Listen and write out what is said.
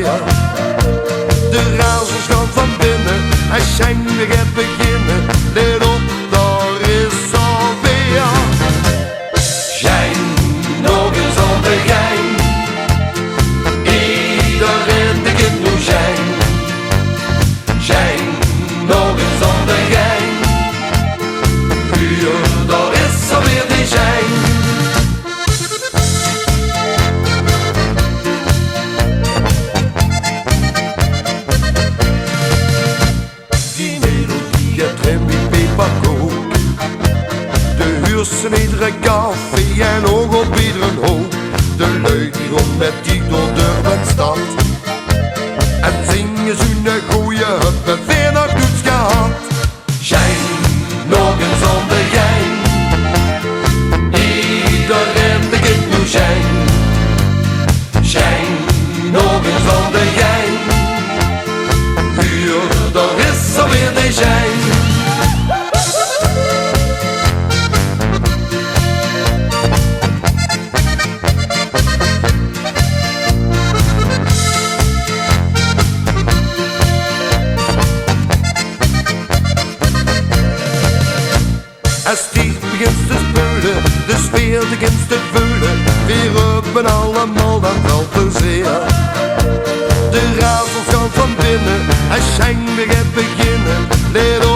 weer. De razels gaan van binnen en Sjeng gaat beginnen. Let op, daar is alweer. Sjeng nog eens aan de gang. Iedereen begint nu Sjeng. Sjeng nog eens aan de gang. Hier, daar is alweer die Sjeng. Die melodie gaat hem wie peperkoek. De huursen iedere café en ook op iedere hoop. De lui die rond met die door de stad. En zingen zo'n goeie hup, weer nog niets gehad. Sjeng nog eens aan de gang. Iedereen begint nu Sjeng. Sjeng nog eens aan de gang. Hier, daar is alweer de Sjeng. Als die begint te spelen, de sfeer begint te voelen. We roepen allemaal dan wel plezier. De razels gaan van binnen en Sjeng gaat beginnen. Let